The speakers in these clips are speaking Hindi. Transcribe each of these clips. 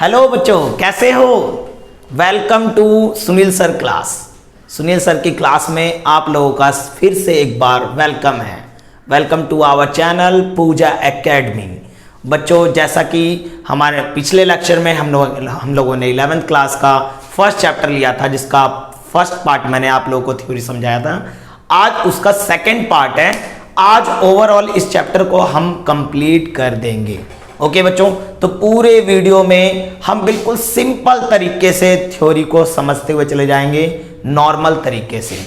हेलो बच्चों, कैसे हो? Welcome to Sunil sir class. Sunil sir की क्लास में आप लोगों का फिर से एक बार वेलकम है। Welcome to our channel Pooja academy. बच्चों, जैसा कि हमारे पिछले लेक्चर में हम लोगों ने 11th क्लास का फर्स्ट चैप्टर लिया था, जिसका फर्स्ट पार्ट मैंने आप लोगों को थ्योरी समझाया था। आज उसका सेकेंड पार्ट है। आज ओवरऑल इस चैप्टर को हम कंप्लीट कर देंगे। ओके बच्चों, तो पूरे वीडियो में हम बिल्कुल सिंपल तरीके से थ्योरी को समझते हुए चले जाएंगे, नॉर्मल तरीके से।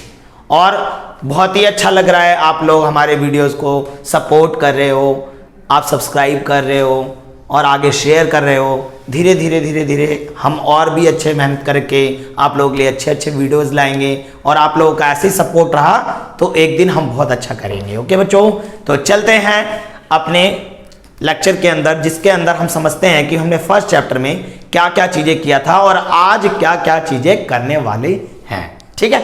और बहुत ही अच्छा लग रहा है, आप लोग हमारे वीडियोस को सपोर्ट कर रहे हो, आप सब्सक्राइब कर रहे हो और आगे शेयर कर रहे हो। धीरे धीरे हम और भी अच्छे मेहनत करके आप लोगों के लिए अच्छे अच्छे वीडियोस लाएंगे, और आप लोगों का ऐसे ही सपोर्ट रहा तो एक दिन हम बहुत अच्छा करेंगे। ओके बच्चों, तो चलते हैं अपने लेक्चर के अंदर, जिसके अंदर हम समझते हैं कि हमने फर्स्ट चैप्टर में क्या क्या चीजें किया था और आज क्या क्या चीजें करने वाले हैं। ठीक है,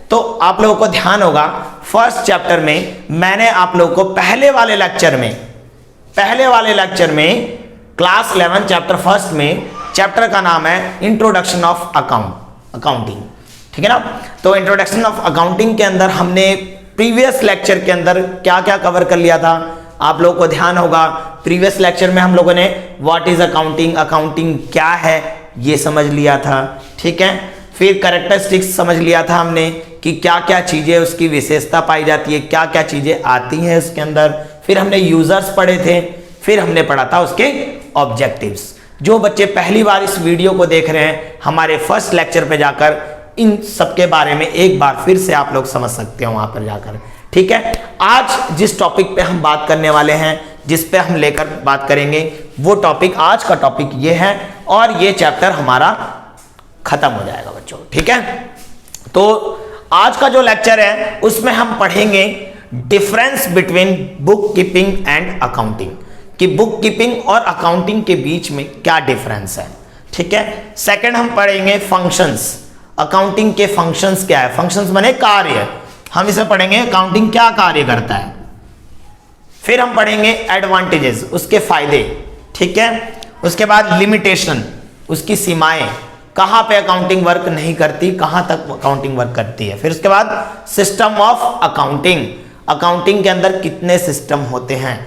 तो आप लोगों को ध्यान होगा, फर्स्ट चैप्टर में मैंने आप लोगों को पहले वाले लेक्चर में क्लास 11 चैप्टर फर्स्ट में चैप्टर का नाम है इंट्रोडक्शन ऑफ अकाउंटिंग। ठीक है ना। तो इंट्रोडक्शन ऑफ अकाउंटिंग के अंदर हमने प्रीवियस लेक्चर के अंदर क्या क्या कवर कर लिया था, आप लोगों को ध्यान होगा। प्रीवियस लेक्चर में हम लोगों ने व्हाट इज अकाउंटिंग क्या है ये समझ लिया था। ठीक है, फिर कैरेक्टरिस्टिक्स समझ लिया था हमने कि क्या क्या चीजें उसकी विशेषता पाई जाती है, क्या क्या चीजें आती हैं उसके अंदर। फिर हमने यूजर्स पढ़े थे, फिर हमने पढ़ा था उसके ऑब्जेक्टिव्स। जो बच्चे पहली बार इस वीडियो को देख रहे हैं, हमारे फर्स्ट लेक्चर पे जाकर इन सब के बारे में एक बार फिर से आप लोग समझ सकते हो वहां पर जाकर। ठीक है, आज जिस टॉपिक पे हम बात करने वाले हैं, जिस पे हम लेकर बात करेंगे, वो टॉपिक, आज का टॉपिक ये है, और ये चैप्टर हमारा खत्म हो जाएगा बच्चों। ठीक है, तो आज का जो लेक्चर है उसमें हम पढ़ेंगे difference between book keeping and accounting, कि बुक कीपिंग और अकाउंटिंग के बीच में क्या डिफरेंस है। ठीक है, सेकंड हम पढ़ेंगे फंक्शंस, अकाउंटिंग के फंक्शंस क्या है। फंक्शंस माने कार्य, हम इसे पढ़ेंगे अकाउंटिंग क्या कार्य करता है। फिर हम पढ़ेंगे एडवांटेजेस, उसके फायदे। ठीक है, उसके बाद लिमिटेशन, उसकी सीमाएं, कहां पे अकाउंटिंग वर्क नहीं करती, कहां तक अकाउंटिंग वर्क करती है। फिर उसके बाद सिस्टम ऑफ अकाउंटिंग, अकाउंटिंग के अंदर कितने सिस्टम होते हैं,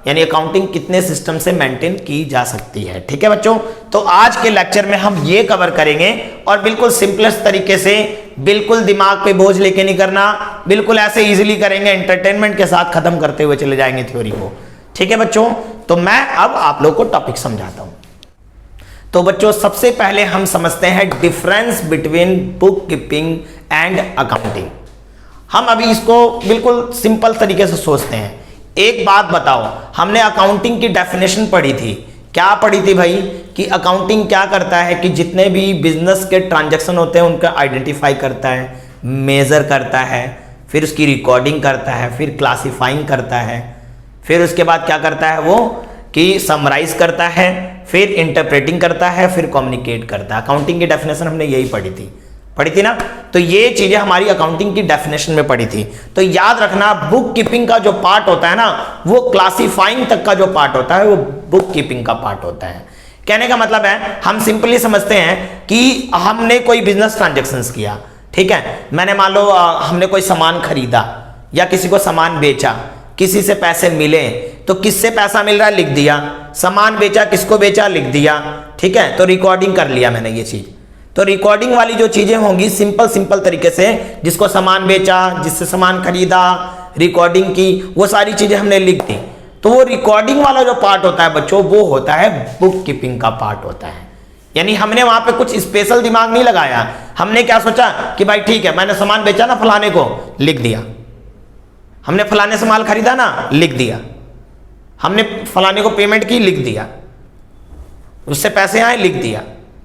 यानी अकाउंटिंग कितने सिस्टम से मेंटेन की जा सकती है। ठीक है बच्चों, तो आज के लेक्चर में हम ये कवर करेंगे, और बिल्कुल सिंपलेस्ट तरीके से, बिल्कुल दिमाग पे बोझ लेके नहीं करना, बिल्कुल ऐसे इजीली करेंगे, एंटरटेनमेंट के साथ खत्म करते हुए चले जाएंगे थ्योरी को। ठीक है बच्चों, तो मैं अब आप लोग को टॉपिक समझाता हूं। तो बच्चों, सबसे पहले हम समझते हैं difference between book keeping and accounting. हम अभी इसको बिल्कुल सिंपल तरीके से सोचते हैं। एक बात बताओ, हमने अकाउंटिंग की डेफिनेशन पढ़ी थी, क्या पढ़ी थी भाई, कि अकाउंटिंग क्या करता है कि जितने भी बिजनेस के ट्रांजैक्शन होते हैं उनका आइडेंटिफाई करता है, मेजर करता है, फिर उसकी रिकॉर्डिंग करता है, फिर क्लासिफाइंग करता है, फिर उसके बाद क्या करता है वो कि समराइज करता है, फिर इंटरप्रेटिंग करता है, फिर कम्युनिकेट करता है। अकाउंटिंग की डेफिनेशन हमने यही पढ़ी थी ना। तो ये चीजें हमारी अकाउंटिंग की डेफिनेशन में पढ़ी थी। तो याद रखना, बुक कीपिंग का जो पार्ट होता है ना, वो क्लासिफाइंग तक का जो पार्ट होता है वो बुक कीपिंग का पार्ट होता है। कहने का मतलब है, हम सिंपली समझते हैं कि हमने कोई बिजनेस ट्रांजैक्शंस किया। ठीक है, मैंने मान लो हमने कोई सामान खरीदा या किसी को सामान बेचा, किसी से पैसे मिले, तो किससे पैसा मिल रहा है लिख दिया, सामान बेचा किसको बेचा लिख दिया। ठीक है, तो रिकॉर्डिंग कर लिया मैंने ये चीज। तो रिकॉर्डिंग वाली जो चीजें होंगी सिंपल तरीके से, जिसको सामान बेचा, जिससे सामान खरीदा, रिकॉर्डिंग की, वो सारी चीजें हमने लिख दी। तो वो रिकॉर्डिंग वाला जो पार्ट होता है बच्चों, वो होता है बुक कीपिंग का पार्ट होता है। यानी हमने वहां पे कुछ स्पेशल दिमाग नहीं लगाया। हमने क्या सोचा कि भाई ठीक है, मैंने सामान बेचा ना फलाने को, लिख दिया। हमने फलाने से माल खरीदा ना, लिख दिया। हमने फलाने को पेमेंट की, लिख दिया। उससे पैसे आए, लिख दिया।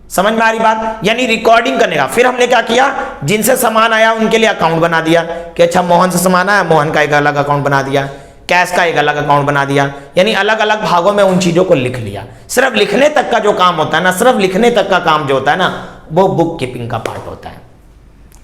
समझ में आ रही बात, यानी रिकॉर्डिंग करने का। फिर हमने क्या किया, जिनसे सामान आया उनके लिए अकाउंट बना दिया कि अच्छा मोहन से सामान आया, मोहन का एक अलग अकाउंट बना दिया, कैश का एक अलग अकाउंट बना दिया, यानी अलग अलग भागों में उन चीजों को लिख लिया। सिर्फ लिखने तक का जो काम होता है ना, सिर्फ लिखने तक का काम जो होता है ना, वो बुक कीपिंग का पार्ट होता है।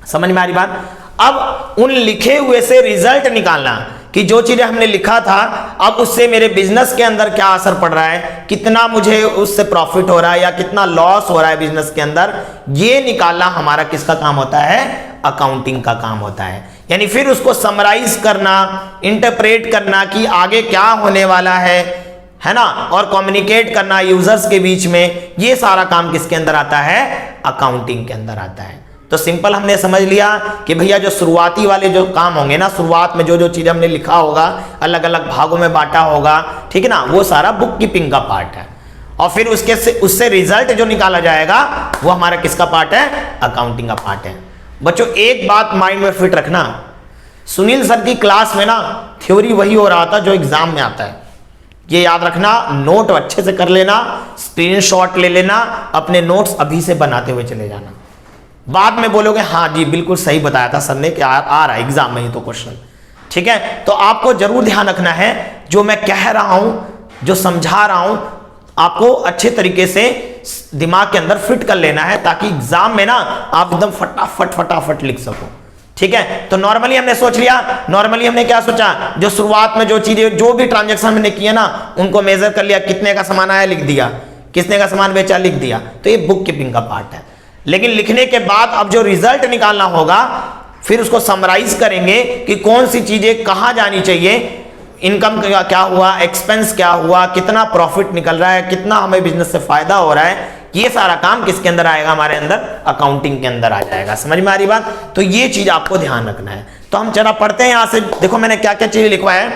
समझ में आ रही बात। अब उन लिखे हुए से रिजल्ट निकालना कि जो चीजें हमने लिखा था अब उससे मेरे बिजनेस के अंदर क्या असर पड़ रहा है, कितना मुझे उससे प्रॉफिट हो रहा है या कितना लॉस हो रहा है बिजनेस के अंदर, ये निकालना हमारा किसका काम होता है, अकाउंटिंग का काम होता है। यानी फिर उसको समराइज करना, इंटरप्रेट करना कि आगे क्या होने वाला है ना, और कम्युनिकेट करना यूजर्स के बीच में, ये सारा काम किसके अंदर आता है, अकाउंटिंग के अंदर आता है। तो सिंपल हमने समझ लिया कि भैया जो शुरुआती वाले जो काम होंगे ना, शुरुआत में जो जो चीज़ हमने लिखा होगा, अलग अलग भागों में बांटा होगा, ठीक है ना, वो सारा बुक कीपिंग का पार्ट है। और फिर उससे रिजल्ट जो निकाला जाएगा वो हमारा किसका पार्ट है, अकाउंटिंग का पार्ट है। बच्चों एक बात माइंड में फिट रखना, सुनील सर की क्लास में ना थ्योरी वही हो रहा था जो एग्जाम में आता है, ये याद रखना। नोट अच्छे से कर लेना, स्क्रीनशॉट ले लेना, अपने नोट्स अभी से बनाते हुए चले जाना। बाद में बोलोगे हाँ जी बिल्कुल सही बताया था सर ने कि आ रहा है एग्जाम में ये तो क्वेश्चन, ठीक है। तो आपको जरूर ध्यान रखना है जो मैं कह रहा हूं, जो समझा रहा हूं, आपको अच्छे तरीके से दिमाग के अंदर फिट कर लेना है ताकि एग्जाम में ना आप एकदम फटाफट लिख सको, ठीक है। तो नॉर्मली हमने सोच लिया, नॉर्मली हमने क्या सोचा, जो शुरुआत में जो चीजें जो भी ट्रांजैक्शन हमने किया ना उनको मेजर कर लिया, कितने का सामान आया लिख दिया, किसने का सामान बेचा लिख दिया, तो ये बुक कीपिंग का पार्ट है। लेकिन लिखने के बाद अब जो रिजल्ट निकालना होगा फिर उसको समराइज करेंगे कि कौन सी चीजें कहां जानी चाहिए, इनकम क्या हुआ, एक्सपेंस क्या हुआ, कितना प्रॉफिट निकल रहा है, कितना हमें बिजनेस से फायदा हो रहा है, ये सारा काम किसके अंदर आएगा, हमारे अंदर अकाउंटिंग के अंदर आ जाएगा। समझ में आ रही बात? तो ये चीज आपको ध्यान रखना है। तो हम चला पढ़ते हैं यहां से, देखो मैंने क्या क्या चीजें लिखवा है।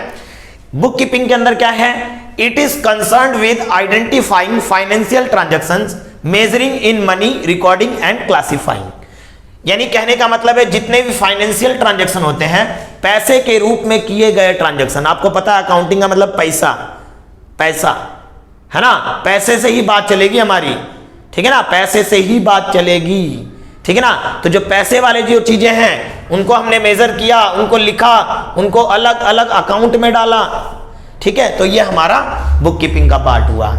बुक कीपिंग के अंदर क्या है, it is concerned with identifying financial transactions, measuring in money, recording and classifying. यानी कहने का मतलब है जितने भी फाइनेंशियल ट्रांजैक्शन होते हैं, पैसे के रूप में किए गए ट्रांजैक्शन, आपको पता है अकाउंटिंग का मतलब पैसा, पैसा है ना, पैसे से ही बात चलेगी हमारी, ठीक है ना, पैसे से ही बात चलेगी, ठीक है ना। तो जो पैसे वाले जो चीजें हैं उनको हमने मेजर किया, उनको लिखा, उनको अलग अलग अकाउंट में डाला, ठीक है। तो ये हमारा बुक कीपिंग का पार्ट हुआ।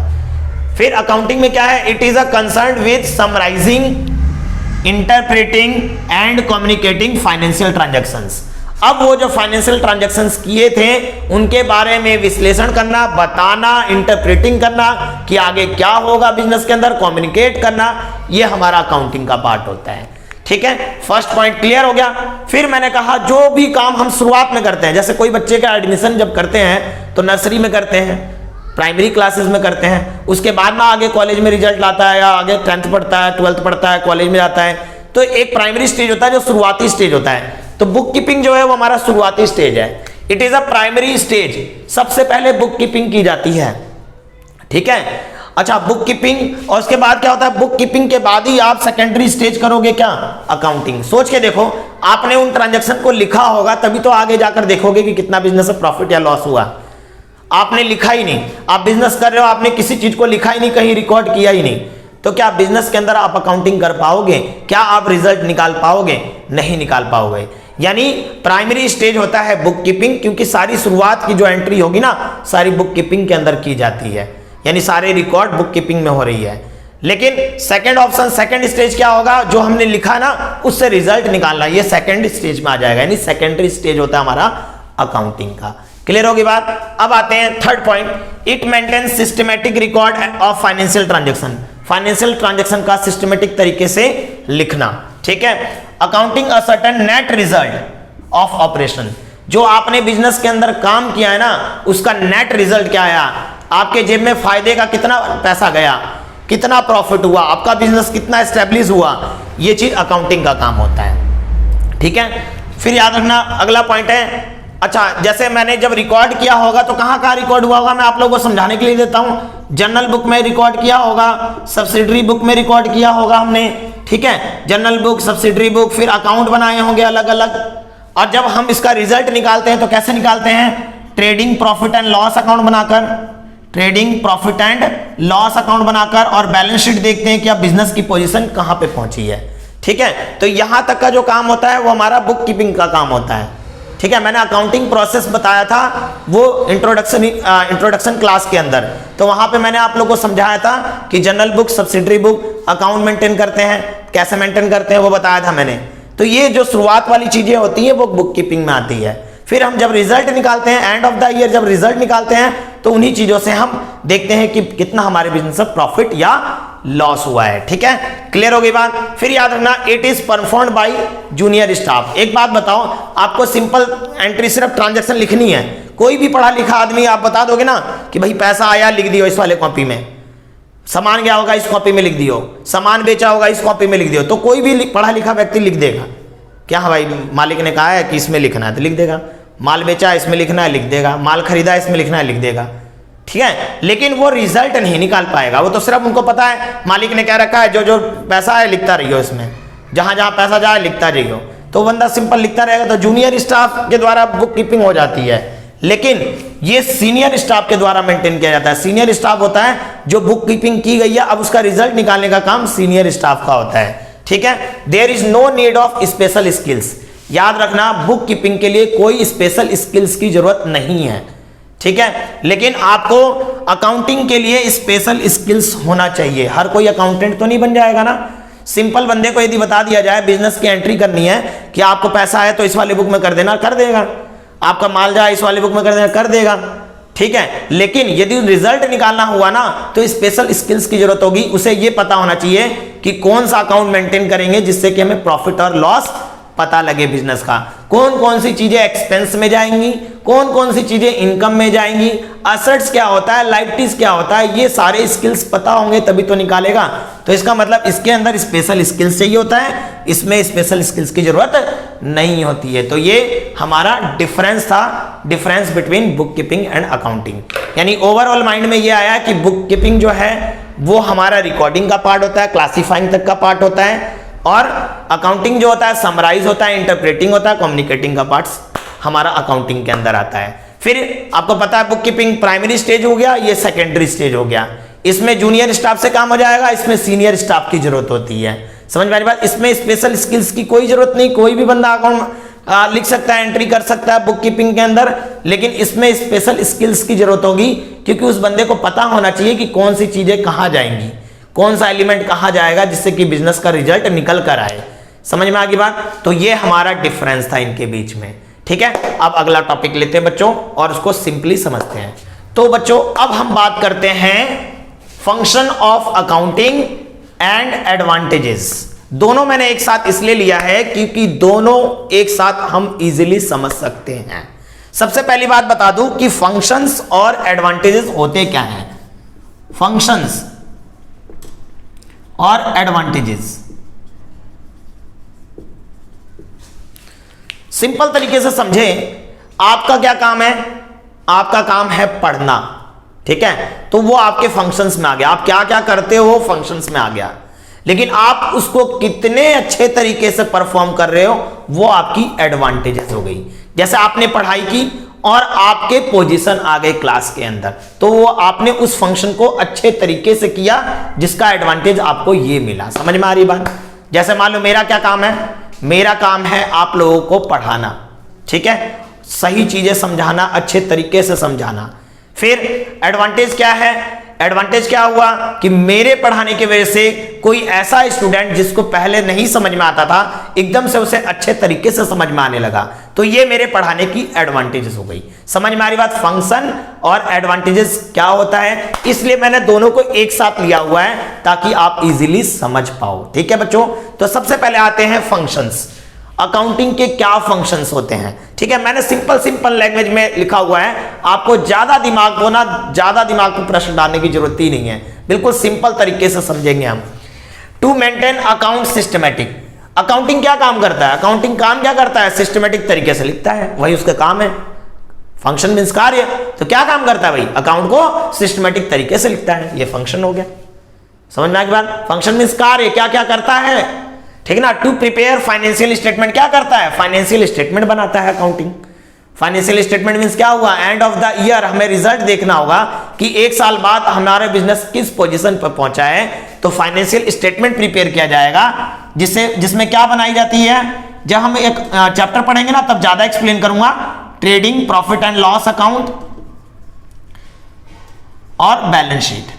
फिर अकाउंटिंग में क्या है, it is a concern with summarising, interpreting and communicating financial transactions. अब वो जो फाइनेंशियल ट्रांजैक्शंस किए थे उनके बारे में विश्लेषण करना, बताना, इंटरप्रेटिंग करना कि आगे क्या होगा बिजनेस के अंदर, कम्युनिकेट करना, ये हमारा अकाउंटिंग का पार्ट होता है, ठीक है। फर्स्ट पॉइंट क्लियर हो गया। फिर मैंने कहा जो भी काम हम शुरुआत में करते हैं, जैसे कोई बच्चे का एडमिशन जब करते हैं तो नर्सरी में करते हैं, प्राइमरी क्लासेस में करते हैं, उसके बाद में आगे कॉलेज में रिजल्ट लाता है या आगे 10th पढ़ता है, 12th पढ़ता है, कॉलेज में जाता है, तो एक प्राइमरी स्टेज होता है जो शुरुआती स्टेज होता है। तो बुक कीपिंग जो है वो हमारा शुरुआती स्टेज है, it is a primary stage. सबसे पहले बुक कीपिंग की जाती है, ठीक है। अच्छा, बुक कीपिंग, और उसके बाद क्या होता है, बुक कीपिंग के बाद ही आप सेकेंडरी स्टेज करोगे क्या, अकाउंटिंग। सोच के देखो, आपने उन ट्रांजेक्शन को लिखा होगा तभी तो आगे जाकर देखोगे कि कितना बिजनेस में प्रॉफिट या लॉस हुआ। आपने लिखा ही नहीं, आप बिजनेस कर रहे हो, आपने किसी चीज को लिखा ही नहीं, कहीं रिकॉर्ड किया ही नहीं, तो क्या बिजनेस के अंदर आप अकाउंटिंग कर पाओगे, क्या आप रिजल्ट निकाल पाओगे, नहीं निकाल पाओगे। यानी प्राइमरी स्टेज होता है बुक कीपिंग, क्योंकि सारी शुरुआत की जो एंट्री होगी ना सारी बुक कीपिंग के अंदर की जाती है, यानी सारे रिकॉर्ड बुक कीपिंग में हो रही है। लेकिन सेकंड ऑप्शन, सेकंड स्टेज क्या होगा, जो हमने लिखा ना उससे रिजल्ट निकालना, ये सेकंड स्टेज में आ जाएगा, यानी सेकेंडरी स्टेज होता है हमारा अकाउंटिंग का। क्लियर होगी बात? अब आते हैं third point, it maintain systematic record of financial transaction. Financial transaction का सिस्टमैटिक तरीके से लिखना, ठीक है। Accounting a certain net result of operation, जो आपने बिजनेस के अंदर काम किया है ना उसका नेट रिजल्ट क्या आया, आपके जेब में फायदे का कितना पैसा गया, कितना प्रॉफिट हुआ, आपका बिजनेस कितना एस्टेब्लिश हुआ, ये चीज अकाउंटिंग का काम होता है, ठीक है। फिर याद रखना अगला पॉइंट है, अच्छा जैसे मैंने जब रिकॉर्ड किया होगा तो कहां कहां रिकॉर्ड हुआ होगा, मैं आप लोगों को समझाने के लिए देता हूं। जनरल बुक में रिकॉर्ड किया होगा, सब्सिडरी बुक में रिकॉर्ड किया होगा हमने, ठीक है। जनरल बुक, सब्सिडरी बुक, फिर अकाउंट बनाए होंगे अलग अलग। और जब हम इसका रिजल्ट निकालते हैं तो कैसे निकालते हैं, trading profit and loss account बनाकर, trading profit and loss account बनाकर, और बैलेंस शीट देखते हैं कि अब बिजनेस की पोजीशन कहां पे पहुंची है, ठीक है। तो यहां तक का जो काम होता है वो हमारा बुक कीपिंग का काम होता है, ठीक है। मैंने अकाउंटिंग प्रोसेस बताया था वो इंट्रोडक्शन क्लास के अंदर, तो वहां पे मैंने आप लोगों को समझाया था कि general book, subsidiary book, account maintain करते हैं, कैसे मेंटेन करते हैं वो बताया था मैंने। तो ये जो शुरुआत वाली चीजें होती है वो बुक कीपिंग में आती है। फिर हम जब रिजल्ट निकालते हैं एंड ऑफ द ईयर, जब रिजल्ट निकालते हैं तो उन्हीं चीजों से हम देखते हैं कि कितना हमारे बिजनेस में प्रॉफिट या लॉस हुआ है। ठीक है, क्लियर हो गई बात। फिर याद रखना, it is performed by junior staff. एक बात बताओ, आपको सिंपल एंट्री सिर्फ ट्रांजैक्शन लिखनी है। कोई भी पढ़ा लिखा आदमी आप बता दोगे ना कि भाई पैसा आया, लिख दियो इस वाले कॉपी में, सामान गया होगा इस कॉपी में लिख दियो, सामान बेचा होगा इस कॉपी में लिख दियो, तो कोई भी पढ़ा लिखा व्यक्ति लिख देगा। क्या हाँ भाई मालिक ने कहा है कि इसमें लिखना है तो लिख देगा, माल बेचा है इसमें लिखना है लिख देगा, माल खरीदा है इसमें लिखना है लिख देगा। ठीक है, लेकिन वो रिजल्ट नहीं निकाल पाएगा। वो तो सिर्फ उनको पता है मालिक ने कह रखा है जो जो पैसा है लिखता रहियो, इसमें जहां जहां पैसा जाए लिखता रहियो, तो बंदा सिंपल लिखता रहेगा। तो जूनियर स्टाफ के द्वारा बुक कीपिंग हो जाती है, लेकिन ये सीनियर स्टाफ के द्वारा मेंटेन किया जाता है। सीनियर स्टाफ होता है जो बुक कीपिंग की गई है, अब उसका रिजल्ट निकालने का काम सीनियर स्टाफ का होता है। ठीक है, there is no need of special skills. याद रखना, बुक कीपिंग के लिए कोई स्पेशल स्किल्स की जरूरत नहीं है। ठीक है, लेकिन आपको अकाउंटिंग के लिए स्पेशल स्किल्स होना चाहिए। हर कोई अकाउंटेंट तो नहीं बन जाएगा ना। सिंपल बंदे को यदि बता दिया जाए बिजनेस की एंट्री करनी है कि आपको पैसा है तो इस वाले बुक में कर देना, कर देगा। आपका माल जाए इस वाले बुक में कर देना, कर देगा। ठीक है, लेकिन यदि रिजल्ट निकालना हुआ ना तो स्पेशल स्किल्स की जरूरत होगी। उसे यह पता होना चाहिए कि कौन सा अकाउंट मेंटेन करेंगे जिससे कि हमें प्रॉफिट और लॉस पता लगे बिजनेस का, कौन कौन सी चीजें एक्सपेंस में जाएंगी, कौन कौन सी चीजें इनकम में जाएंगी, असेट्स क्या होता है, लायबिलिटीज क्या होता है, ये सारे स्किल्स पता होंगे तभी तो निकालेगा। तो इसका मतलब इसके अंदर स्पेशल स्किल्स चाहिए होता है, इसमें स्पेशल स्किल्स की जरूरत नहीं होती है। तो ये हमारा डिफरेंस था, difference between book keeping and accounting. यानी ओवरऑल माइंड में ये आया कि बुक कीपिंग जो है वो हमारा रिकॉर्डिंग का पार्ट होता है, क्लासिफाइंग तक का पार्ट होता है, और अकाउंटिंग जो होता है समराइज होता है, इंटरप्रेटिंग होता है, कम्युनिकेटिंग का पार्ट्स हमारा अकाउंटिंग के अंदर आता है। फिर आपको पता है बुक कीपिंग प्राइमरी स्टेज हो गया, ये सेकेंडरी स्टेज हो गया। इसमें जूनियर स्टाफ से काम हो जाएगा, इसमें सीनियर स्टाफ की जरूरत होती है। समझ में आ रही बात? इसमें स्पेशल स्किल्स की कोई जरूरत नहीं, कोई भी बंदा अकाउंट लिख सकता है, एंट्री कर सकता है बुक कीपिंग के अंदर, लेकिन इसमें स्पेशल स्किल्स की जरूरत होगी क्योंकि उस बंदे को पता होना चाहिए कि कौन सी चीजें कहाँ जाएंगी, कौन सा एलिमेंट कहा जाएगा जिससे कि बिजनेस का रिजल्ट निकल कर आए। समझ में आ गई बात? तो ये हमारा डिफरेंस था इनके बीच में। ठीक है, अब अगला टॉपिक लेते हैं बच्चों और उसको सिंपली समझते हैं। तो बच्चों अब हम बात करते हैं function of accounting and advantages. दोनों मैंने एक साथ इसलिए लिया है क्योंकि दोनों एक साथ हम इजीली समझ सकते हैं। सबसे पहली बात बता दूं कि फंक्शंस और एडवांटेजेस होते क्या हैं। फंक्शंस और एडवांटेजेस सिंपल तरीके से समझें, आपका क्या काम है? आपका काम है पढ़ना। ठीक है, तो वो आपके फंक्शंस में आ गया। आप क्या क्या करते हो फंक्शंस में आ गया, लेकिन आप उसको कितने अच्छे तरीके से परफॉर्म कर रहे हो वो आपकी एडवांटेजेस हो गई। जैसे आपने पढ़ाई की और आपके पोजीशन आ गए क्लास के अंदर, तो वो आपने उस फंक्शन को अच्छे तरीके से किया जिसका एडवांटेज आपको ये मिला। समझ में आ रही बात? जैसे मान लो मेरा क्या काम है? मेरा काम है आप लोगों को पढ़ाना। ठीक है, सही चीजें समझाना, अच्छे तरीके से समझाना। फिर एडवांटेज क्या है? एडवांटेज क्या हुआ कि मेरे पढ़ाने की वजह से कोई ऐसा स्टूडेंट जिसको पहले नहीं समझ में आता था एकदम से उसे अच्छे तरीके से समझ में आने लगा, तो ये मेरे पढ़ाने की एडवांटेजेस हो गई। समझ में आ रही बात? फंक्शन और एडवांटेजेस क्या होता है, इसलिए मैंने दोनों को एक साथ लिया हुआ है ताकि आप इजीली समझ पाओ। ठीक है बच्चों, तो सबसे पहले आते हैं फंक्शंस। अकाउंटिंग के क्या फंक्शंस होते हैं? ठीक है, मैंने सिंपल लैंग्वेज में लिखा हुआ है, आपको ज्यादा दिमाग को प्रश्न डालने की जरूरत ही नहीं है, बिल्कुल सिंपल तरीके से समझेंगे हम। To maintain account systematic. Accounting क्या काम करता है? अकाउंटिंग काम क्या करता है? सिस्टमैटिक तरीके से लिखता है, वही उसका काम है। फंक्शन मींस कार्य, तो क्या काम करता है भाई? अकाउंट को सिस्टमैटिक तरीके से लिखता है, ये फंक्शन हो गया। समझ में आ गई बात? फंक्शन मींस कार्य, क्या क्या करता है। ठीक है ना। टू प्रिपेयर फाइनेंशियल स्टेटमेंट, क्या करता है? फाइनेंशियल स्टेटमेंट बनाता है अकाउंटिंग। फाइनेंशियल स्टेटमेंट मींस क्या हुआ? एंड ऑफ द ईयर हमें रिजल्ट देखना होगा कि एक साल बाद हमारा बिजनेस किस पोजीशन पर पहुंचा है, तो फाइनेंशियल स्टेटमेंट प्रिपेयर किया जाएगा जिसमें क्या बनाई जाती है। जब हम एक चैप्टर पढ़ेंगे ना तब ज्यादा एक्सप्लेन करूंगा। Trading, profit and loss account और बैलेंस शीट,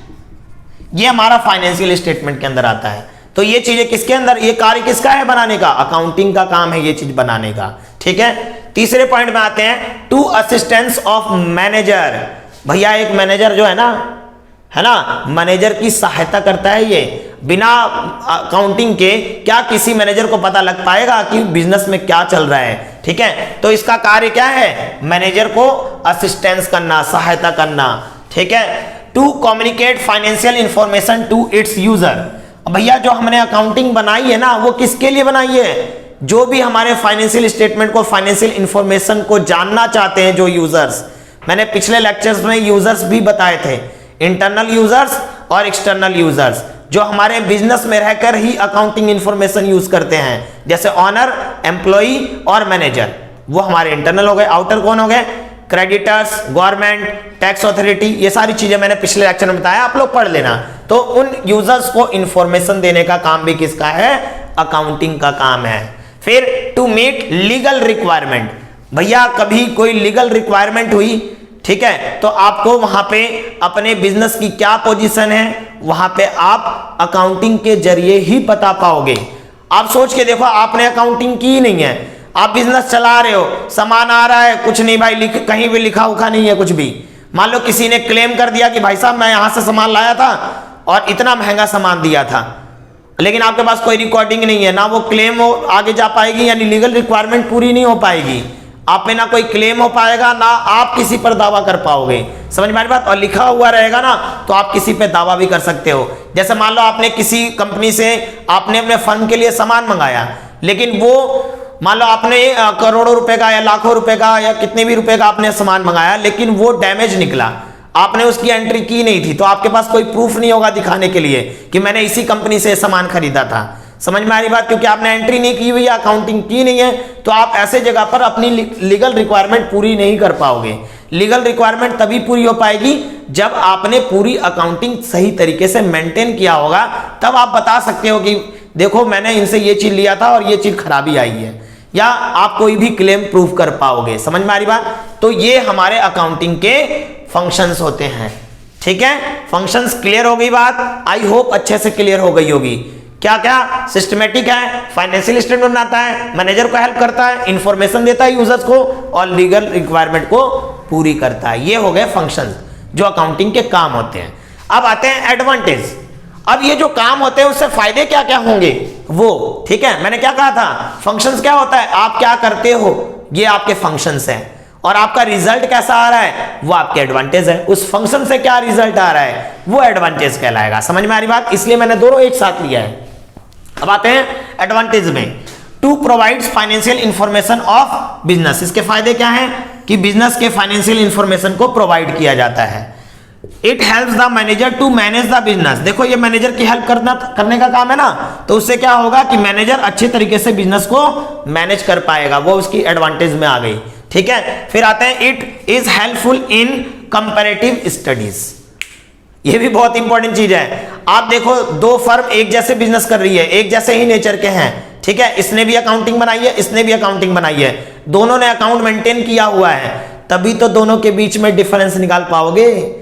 ये हमारा फाइनेंशियल स्टेटमेंट के अंदर आता है। तो ये चीजें किसके अंदर, ये कार्य किसका है बनाने का? अकाउंटिंग का काम है ये चीज बनाने का। ठीक है। तीसरे पॉइंट में आते हैं, टू असिस्टेंस ऑफ मैनेजर। भैया एक मैनेजर जो है ना, मैनेजर की सहायता करता है। ये बिना अकाउंटिंग के क्या किसी मैनेजर को पता लग पाएगा कि बिजनेस में क्या चल रहा है, ठीक है। तो इसका कार्य क्या है, मैनेजर को असिस्टेंस करना, सहायता करना, ठीक है। To communicate financial information to its user. भैया जो हमने अकाउंटिंग बनाई है ना, वो किसके लिए बनाई है, जो भी हमारे फाइनेंशियल स्टेटमेंट को, फाइनेंशियल इंफॉर्मेशन को जानना चाहते हैं, जो यूजर्स, मैंने पिछले लेक्चर्स में यूजर्स भी बताए थे, इंटरनल यूजर्स और एक्सटर्नल यूजर्स, जो हमारे बिजनेस में रहकर ही अकाउंटिंग इंफॉर्मेशन यूज करते हैं, जैसे ऑनर, एम्प्लॉई और मैनेजर, वो हमारे इंटरनल हो गए। आउटर कौन हो गए, क्रेडिटर्स, गवर्नमेंट, टैक्स अथॉरिटी, ये सारी चीजें मैंने पिछले लेक्चर में बताया, आप लोग पढ़ लेना। तो उन यूजर्स को इंफॉर्मेशन देने का काम भी किसका है, अकाउंटिंग का काम है। फिर टू मीट लीगल रिक्वायरमेंट। भैया कभी कोई लीगल रिक्वायरमेंट हुई, ठीक है, तो आपको वहां पे अपने बिजनेस की क्या पोजीशन है, वहां पे आप अकाउंटिंग के जरिए ही बता पाओगे। आप सोच के देखो, आपने अकाउंटिंग की नहीं है, आप बिजनेस चला रहे हो, सामान आ रहा है, कुछ नहीं भाई, कहीं भी लिखा उखा नहीं है कुछ भी। मान लो किसी ने क्लेम कर दिया कि भाई साहब मैं यहां से सामान लाया था और इतना महंगा सामान दिया था, लेकिन आपके पास कोई रिकॉर्डिंग नहीं है, ना वो क्लेम आगे जा पाएगी, यानी लीगल रिक्वायरमेंट पूरी नहीं हो पाएगी। आप पे ना कोई क्लेम हो पाएगा, ना आप किसी पर दावा कर पाओगे, समझ में आ रही बात। और लिखा हुआ रहेगा ना, तो आप किसी पे दावा भी कर सकते हो। जैसे मान लो आपने किसी कंपनी से आपने अपने फर्म के लिए सामान मंगाया, लेकिन वो मान लो आपने करोड़ों रुपए का या लाखों रुपए का या कितने भी रुपए का आपने सामान मंगाया, लेकिन वो डैमेज निकला, आपने उसकी एंट्री की नहीं थी, तो आपके पास कोई प्रूफ नहीं होगा दिखाने के लिए कि मैंने इसी कंपनी से सामान खरीदा था। समझ में आ रही बात, क्योंकि आपने एंट्री नहीं की हुई है, अकाउंटिंग की नहीं है, तो आप ऐसे जगह पर अपनी लीगल रिक्वायरमेंट पूरी नहीं कर पाओगे। लीगल रिक्वायरमेंट तभी पूरी हो पाएगी जब आपने पूरी अकाउंटिंग सही तरीके से मेंटेन किया होगा, तब आप बता सकते हो कि देखो मैंने इनसे ये चीज लिया था और ये चीज खराबी आई है, या आप कोई भी क्लेम प्रूफ कर पाओगे। समझ में आ रही बात। तो ये हमारे अकाउंटिंग के फंक्शंस होते हैं, ठीक है। फंक्शंस क्लियर हो गई बात, आई होप अच्छे से क्लियर हो गई होगी। क्या क्या सिस्टमेटिक है, फाइनेंशियल स्टेटमेंट बनाता है, मैनेजर को हेल्प करता है, इंफॉर्मेशन देता है यूजर्स को, और लीगल रिक्वायरमेंट को पूरी करता है। ये हो गए फंक्शंस जो अकाउंटिंग के काम होते हैं। अब आते हैं एडवांटेज। अब ये जो काम होते हैं उससे फायदे क्या क्या होंगे वो, ठीक है। मैंने क्या कहा था, फंक्शंस क्या होता है, आप क्या करते हो, ये आपके फंक्शंस हैं, और आपका रिजल्ट कैसा आ रहा है वो आपके एडवांटेज है। उस फंक्शन से क्या रिजल्ट आ रहा है वो एडवांटेज कहलाएगा। समझ में आ रही बात, इसलिए मैंने दोनों एक साथ लिया है। अब आते हैं एडवांटेज में। To provide financial information of business. इसके फायदे क्या हैं कि बिजनेस के फाइनेंशियल इंफॉर्मेशन को प्रोवाइड किया जाता है। It helps the manager to manage the business. देखो ये मैनेजर की हेल्प करने का काम है ना, तो उससे क्या होगा कि मैनेजर अच्छे तरीके से बिजनेस को मैनेज कर पाएगा, वो उसकी एडवांटेज में आ गई, ठीक है। फिर आते हैं it is helpful in comparative studies. ये भी बहुत इंपॉर्टेंट चीज है। आप देखो दो फर्म एक जैसे बिजनेस कर रही है, एक जैसे ही नेचर के हैं, ठीक है, इसने भी अकाउंटिंग बनाई है, इसने भी अकाउंटिंग बनाई है, दोनों ने अकाउंट मेंटेन किया हुआ है, तभी तो दोनों के बीच में डिफरेंस निकाल पाओगे,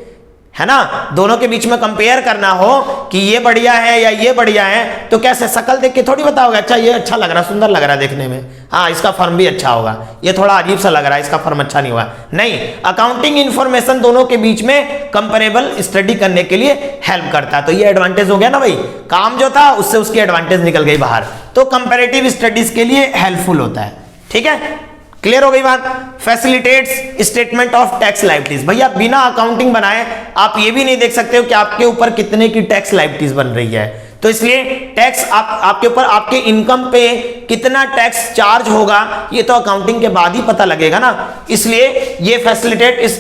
है ना। दोनों के बीच में कंपेयर करना हो कि ये बढ़िया है या ये बढ़िया है, तो कैसे शक्ल देख के थोड़ी बताओगे, अच्छा ये अच्छा लग रहा है, सुंदर लग रहा है देखने में, हाँ इसका फर्म भी अच्छा होगा, ये थोड़ा अजीब सा लग रहा है, इसका फर्म अच्छा नहीं हुआ। नहीं, अकाउंटिंग इंफॉर्मेशन दोनों के बीच में कंपेरेबल स्टडी करने के लिए हेल्प करता है। तो ये एडवांटेज हो गया ना भाई, काम जो था उससे उसकी एडवांटेज निकल गई बाहर, तो कंपेरेटिव स्टडीज के लिए हेल्पफुल होता है, ठीक है। क्लियर हो गई बात। Facilitates statement of tax liabilities. भैया बिना अकाउंटिंग बनाए आप ये भी नहीं देख सकते हो कि आपके ऊपर कितने की टैक्स लायबिलिटीज बन रही है, तो इसलिए टैक्स आपके ऊपर, आपके इनकम पे कितना टैक्स चार्ज होगा ये तो अकाउंटिंग के बाद ही पता लगेगा ना, इसलिए ये facilitates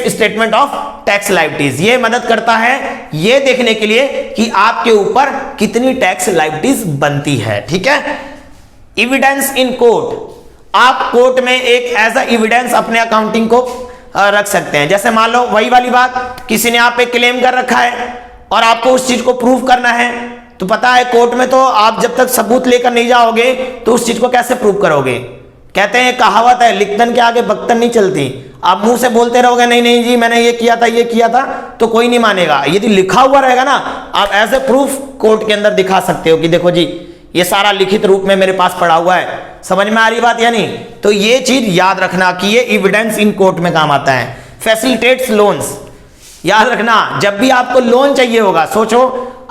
statement of tax liabilities, ये मदद करता है ये देखने के लिए कि आपके ऊपर कितनी टैक्स लायबिलिटीज बनती है, ठीक है। Evidence in court. आप कोर्ट में एक एज अ एविडेंस अपने अकाउंटिंग को रख सकते हैं। जैसे मान लो वही वाली बात, किसी ने आप पे क्लेम कर रखा है और आपको उस चीज को प्रूव करना है, तो पता है कोर्ट में तो आप जब तक सबूत लेकर नहीं जाओगे तो उस चीज को कैसे प्रूव करोगे। कहते हैं कहावत है, लिखतन के आगे बख्तन नहीं चलती। आप मुंह से बोलते रहोगे नहीं नहीं जी मैंने ये किया था ये किया था, तो कोई नहीं मानेगा। यदि लिखा हुआ रहेगा ना, आप एज ए प्रूफ कोर्ट के अंदर दिखा सकते हो कि देखो जी ये सारा लिखित रूप में मेरे पास पड़ा हुआ है, समझ में आ रही बात या नहीं? तो ये चीज याद रखना कि ये एविडेंस इन कोर्ट में काम आता है। फैसिलिटेट्स लोन्स, याद रखना जब भी आपको लोन चाहिए होगा, सोचो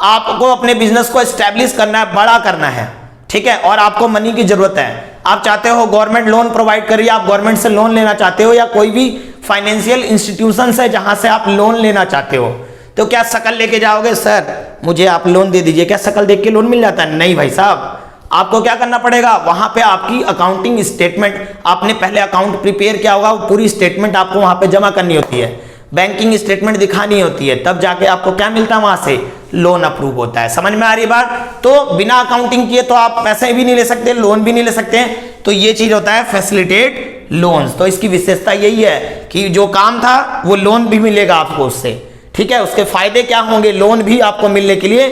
आपको अपने बिजनेस को एस्टेब्लिश करना है, बड़ा करना है, ठीक है, और आपको मनी की जरूरत है, आप चाहते हो गवर्नमेंट लोन प्रोवाइड करिए, आप गवर्नमेंट से लोन लेना चाहते हो या कोई भी फाइनेंशियल इंस्टीट्यूशन है जहां से आप लोन लेना चाहते हो, तो क्या शकल लेके जाओगे, सर मुझे आप लोन दे दीजिए, क्या शकल देख के लोन मिल जाता है? नहीं भाई साहब, आपको क्या करना पड़ेगा, वहां पे आपकी अकाउंटिंग स्टेटमेंट, आपने पहले अकाउंट प्रिपेयर किया होगा, वो पूरी स्टेटमेंट आपको वहां पे जमा करनी होती है, बैंकिंग स्टेटमेंट दिखानी होती है, तब जाके आपको क्या मिलता है, वहां से लोन अप्रूव होता है। समझ में आ रही बात? तो बिना अकाउंटिंग किए तो आप पैसे भी नहीं ले सकते, लोन भी नहीं ले सकते, तो ये चीज होता है फैसिलिटेट लोन्स। तो इसकी विशेषता यही है कि जो काम था वो लोन भी मिलेगा आपको उससे, ठीक है। उसके फायदे क्या होंगे, लोन भी आपको मिलने के लिए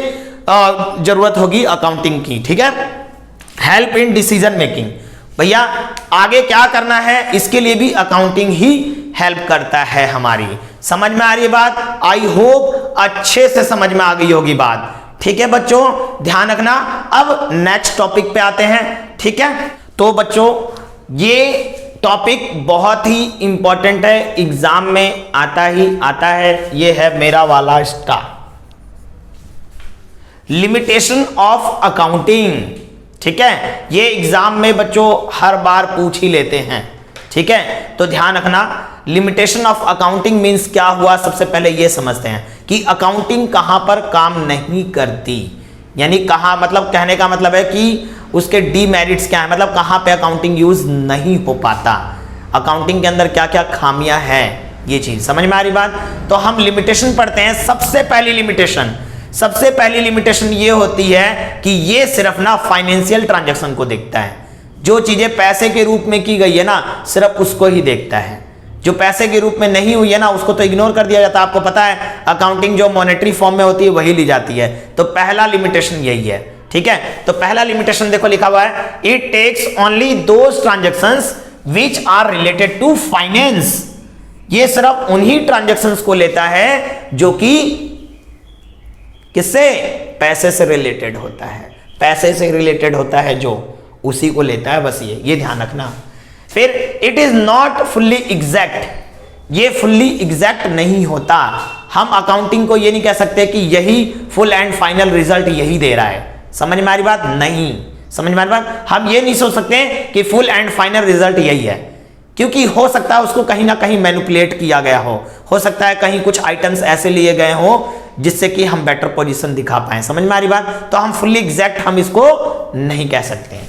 जरूरत होगी अकाउंटिंग की, ठीक है। हेल्प इन डिसीजन मेकिंग, भैया आगे क्या करना है इसके लिए भी अकाउंटिंग ही हेल्प करता है हमारी। समझ में आ रही है बात? आई होप अच्छे से समझ में आ गई होगी बात, ठीक है बच्चों, ध्यान रखना। अब नेक्स्ट टॉपिक पे आते हैं, ठीक है। तो बच्चों ये टॉपिक बहुत ही इंपॉर्टेंट है, एग्जाम में आता ही आता है, ये है मेरा वाला स्टार, लिमिटेशन ऑफ अकाउंटिंग, ठीक है। ये एग्जाम में बच्चों हर बार पूछ ही लेते हैं, ठीक है। तो ध्यान रखना, लिमिटेशन ऑफ अकाउंटिंग मींस क्या हुआ, सबसे पहले ये समझते हैं कि अकाउंटिंग कहां पर काम नहीं करती, यानी कहां, मतलब कहने का मतलब है कि उसके डीमेरिट्स क्या है, मतलब कहां पे अकाउंटिंग यूज नहीं हो पाता, अकाउंटिंग के अंदर क्या क्या खामियां हैं, ये चीज समझ में आ रही बात। तो हम लिमिटेशन पढ़ते हैं। सबसे पहली लिमिटेशन ये होती है कि ये सिर्फ ना फाइनेंशियल ट्रांजैक्शन को देखता है, जो चीजें पैसे के रूप में की गई है ना सिर्फ उसको ही देखता है, जो पैसे के रूप में नहीं हुई है ना उसको तो इग्नोर कर दिया जाता है। आपको पता है अकाउंटिंग जो मॉनेटरी फॉर्म में होती है वही ली जाती है, तो पहला लिमिटेशन यही है, ठीक है। तो पहला लिमिटेशन देखो लिखा हुआ है, it takes only those transactions which are related to finance, ये सिर्फ उन्हीं ट्रांजैक्शंस को लेता है जो कि किससे, पैसे से रिलेटेड होता है, पैसे से रिलेटेड होता है जो, उसी को लेता है, बस ये ध्यान रखना। फिर it is not fully exact, ये फुल्ली एग्जैक्ट नहीं होता, हम अकाउंटिंग को ये नहीं कह सकते कि यही फुल एंड फाइनल रिजल्ट यही दे रहा है, समझ में आ रही बात? नहीं, समझ में आ रही बात? हम ये नहीं सोच सकते कि फुल एंड फाइनल रिजल्ट यही है, क्योंकि हो सकता है उसको कहीं ना कहीं मैनिपुलेट किया गया हो सकता है कहीं कुछ आइटम्स ऐसे लिए गए हो जिससे कि हम बेटर पोजीशन दिखा पाए, समझ में आ रही बात? तो हम फुल्ली एग्जैक्ट हम इसको नहीं कह सकते।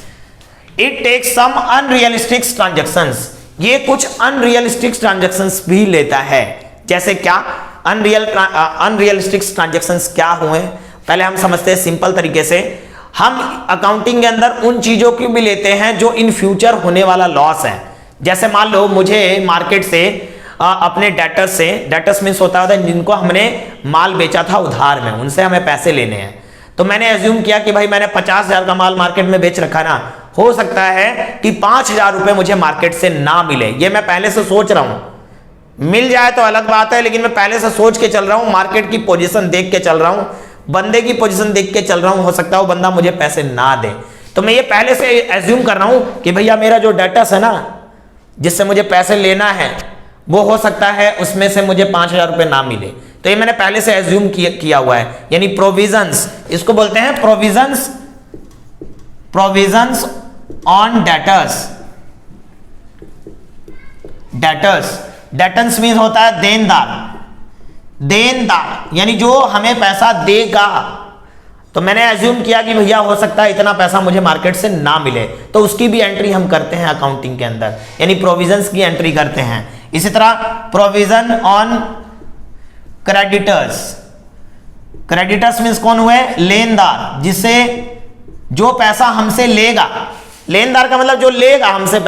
It takes some unrealistic transactions, ये कुछ अनरियलिस्टिक ट्रांजैक्शंस भी लेता है, जैसे क्या अनरियलिस्टिक ट्रांजैक्शंस क्या हुए, पहले हम समझते हैं सिंपल तरीके से। हम अकाउंटिंग के अंदर उन चीजों की भी लेते हैं जो इन फ्यूचर होने वाला लॉस है, जैसे मान लो मुझे मार्केट से अपने डेटर्स से, डेटर्स मींस होता है जिनको हमने माल बेचा था उधार में, उनसे हमें पैसे लेने हैं, तो मैंने एज्यूम किया कि भाई मैंने 50,000 का माल मार्केट में बेच रखा ना, हो सकता है कि 5,000 रुपए मुझे मार्केट से ना मिले, ये मैं पहले से सोच रहा हूं, मिल जाए तो अलग बात है, लेकिन मैं पहले से सोच के चल रहा हूं, मार्केट की पोजीशन देख के चल रहा हूं, बंदे की पोजीशन देख के चल रहा हूं, हो सकता है वो बंदा मुझे पैसे ना दे, तो मैं ये पहले से एज्यूम कर रहा हूं कि भैया मेरा जो डेटर्स है ना जिससे मुझे पैसे लेना है वो हो सकता है उसमें से मुझे 5,000 रुपए ना मिले, तो ये मैंने पहले से एज्यूम किया हुआ है, यानी प्रोविजंस, इसको बोलते हैं provisions on debtors. Debtors mean होता है देनदार यानी जो हमें पैसा देगा, तो मैंने एज्यूम किया कि भैया हो सकता है इतना पैसा मुझे मार्केट से ना मिले, तो उसकी भी एंट्री हम करते हैं अकाउंटिंग के अंदर, यानी प्रोविजंस की एंट्री करते हैं। इसी तरह प्रोविजन ऑन क्रेडिटर्स मींस कौन हुए, लेनदार, जिससे जो पैसा हमसे लेगा, लेनदार का मतलब जो लेगा हमसे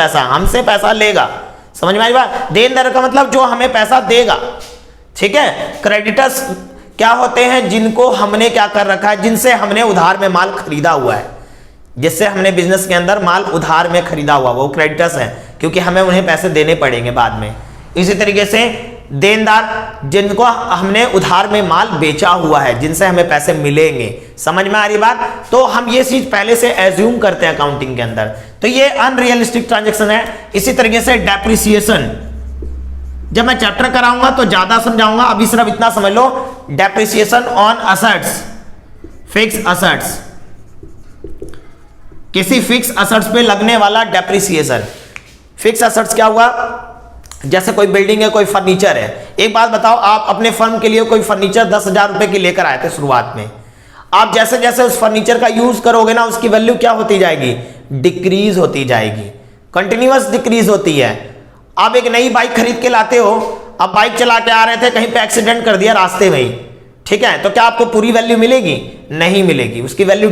पैसा लेगा, समझ में आई बात? देनदार का मतलब जो हमें पैसा देगा, ठीक है। क्रेडिटर्स क्या होते हैं, जिनको हमने क्या कर रखा है, जिनसे हमने उधार में माल खरीदा हुआ है, जिससे हमने बिजनेस के अंदर माल उधार में खरीदा हुआ, वो क्रेडिटर्स है, क्योंकि हमें उन्हें पैसे देने पड़ेंगे बाद में। इसी तरीके से देनदार जिनको हमने उधार में माल बेचा हुआ है, जिनसे हमें पैसे मिलेंगे। समझ में आ रही बात? तो हम ये चीज पहले से एज्यूम करते हैं अकाउंटिंग के अंदर। तो ये अनरियलिस्टिक ट्रांजैक्शन है। इसी तरीके से डेप्रिसिएशन, जब मैं चैप्टर कराऊंगा तो ज्यादा समझाऊंगा, अभी सिर्फ इतना समझ लो। Depreciation on assets, fix assets, किसी फिक्स असेट्स पे लगने वाला डेप्रिसिएशन। फिक्स असेट्स क्या हुआ? जैसे कोई बिल्डिंग है, कोई फर्नीचर है। एक बात बताओ, आप अपने फर्म के लिए कोई फर्नीचर 10,000 रुपए की लेकर आए थे शुरुआत में। आप जैसे जैसे उस फर्नीचर का यूज करोगे ना, उसकी वैल्यू क्या होती जाएगी? डिक्रीज होती जाएगी, कंटिन्यूअस डिक्रीज होती है। आप एक नई बाइक खरीद के लाते हो, अब बाइक चला के आ रहे थे, कहीं पे एक्सीडेंट कर दिया रास्ते में ही, ठीक है, तो क्या आपको पूरी वैल्यू मिलेगी? नहीं मिलेगी, उसकी वैल्यू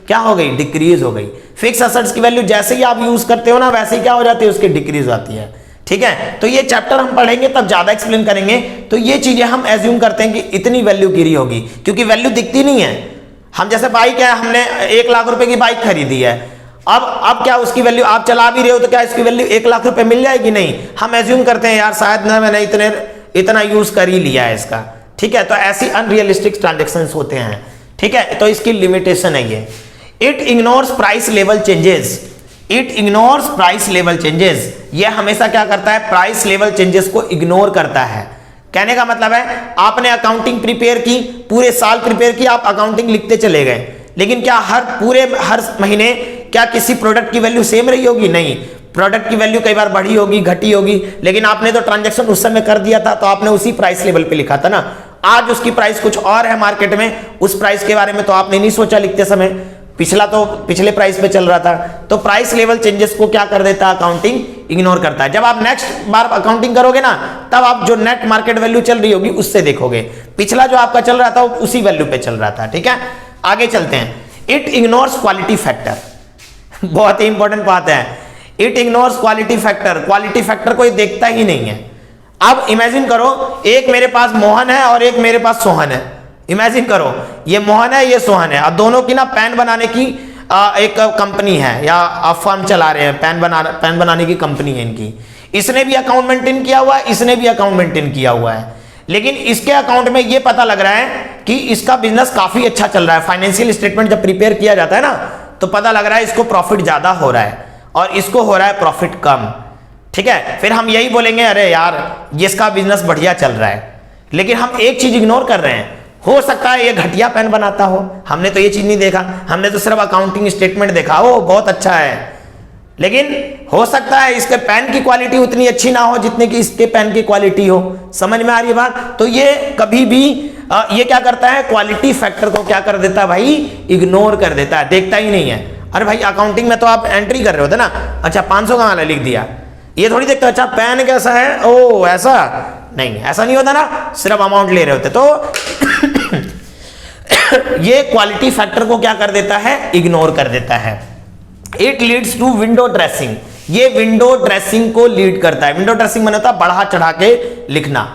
क्या हो गई? डिक्रीज हो गई। फिक्स असेट्स की वैल्यू जैसे ही आप यूज करते हो ना, वैसे ही क्या हो जाती है? उसकी डिक्रीज आती है। ठीक है, तो ये चैप्टर हम पढ़ेंगे तब ज्यादा एक्सप्लेन करेंगे। तो ये चीजें हम एज्यूम करते हैं कि इतनी वैल्यू गिरी होगी, क्योंकि वैल्यू दिखती नहीं है। हम जैसे बाइक है, हमने 1 लाख रुपए की बाइक खरीदी है, अब क्या उसकी वैल्यू, आप चला भी रहे हो तो क्या इसकी वैल्यू 1 लाख रुपए मिल जाएगी? नहीं, हम एज्यूम करते हैं यार शायद ना मैंने इतना यूज कर ही लिया है इसका। ठीक है, तो ऐसी अनरियलिस्टिक ट्रांजेक्शन होते हैं। ठीक है, तो इसकी लिमिटेशन है ये। It ignores price level changes, it ignores price level changes, ये हमेशा क्या करता है? प्राइस लेवल चेंजेस को इग्नोर करता है। कहने का मतलब है, आपने अकाउंटिंग प्रिपेयर की, पूरे साल प्रिपेयर की, आप अकाउंटिंग लिखते चले गए, लेकिन क्या हर महीने क्या किसी प्रोडक्ट की वैल्यू सेम रही होगी? नहीं, प्रोडक्ट की वैल्यू कई बार बढ़ी होगी, घटी होगी, लेकिन आपने तो ट्रांजैक्शन उस समय कर दिया था, तो आपने उसी प्राइस लेवल पे लिखा था ना। आज उसकी प्राइस कुछ और है मार्केट में, उस प्राइस के बारे में तो आपने नहीं सोचा लिखते समय, पिछले प्राइस पे चल रहा था। तो प्राइस लेवल चेंजेस को क्या कर देता है? अकाउंटिंग इग्नोर करता है। जब आप नेक्स्ट बार अकाउंटिंग करोगे ना, तब आप जो नेट मार्केट वैल्यू चल रही होगी उससे देखोगे, पिछला जो आपका चल रहा था वो उसी वैल्यू पे चल रहा था। ठीक है, आगे चलते हैं। इट इग्नोर्स क्वालिटी फैक्टर, बहुत ही इंपॉर्टेंट बात है। It ignores quality factor, quality factor को ये देखता ही नहीं है। अब इमेजिन करो, एक मेरे पास मोहन है और एक मेरे पास सोहन है। इमेजिन करो, ये मोहन है, ये सोहन है, और दोनों की ना पेन बनाने की एक कंपनी है, या फर्म चला रहे हैं, पेन बनाने की कंपनी है इनकी। इसने भी अकाउंट मेंटेन किया हुआ है, इसने भी अकाउंट मेंटेन किया हुआ है, लेकिन इसके अकाउंट में ये पता लग रहा है कि इसका बिजनेस काफी अच्छा चल रहा है। फाइनेंशियल स्टेटमेंट जब प्रिपेयर किया जाता है ना, तो पता लग रहा है इसको प्रॉफिट ज्यादा हो रहा है और इसको हो रहा है प्रॉफिट कम। ठीक है, फिर हम यही बोलेंगे, अरे यार इसका बिजनेस बढ़िया चल रहा है, लेकिन हम एक चीज इग्नोर कर रहे हैं। हो सकता है ये घटिया पेन बनाता हो, हमने तो ये चीज नहीं देखा, हमने तो सिर्फ अकाउंटिंग स्टेटमेंट देखा, ओ बहुत अच्छा है, लेकिन हो सकता है इसके पेन की क्वालिटी उतनी अच्छी ना हो जितने की इसके पेन की क्वालिटी हो। समझ में आ रही है बात? तो ये कभी भी ये क्या करता है? क्वालिटी फैक्टर को क्या कर देता है भाई? इग्नोर कर देता है, देखता ही नहीं है। अरे भाई अकाउंटिंग में तो आप एंट्री कर रहे होते ना, अच्छा 500 का माला लिख दिया, ये थोड़ी देखते अच्छा पेन कैसा है, ओ ऐसा नहीं, ऐसा नहीं होता ना, सिर्फ अमाउंट ले रहे होते। तो ये क्वालिटी फैक्टर को क्या कर देता है? इग्नोर कर देता है। It leads to window dressing, ये विंडो ड्रेसिंग को लीड करता है। विंडो ड्रेसिंग माने होता है बढ़ा चढ़ा के लिखना।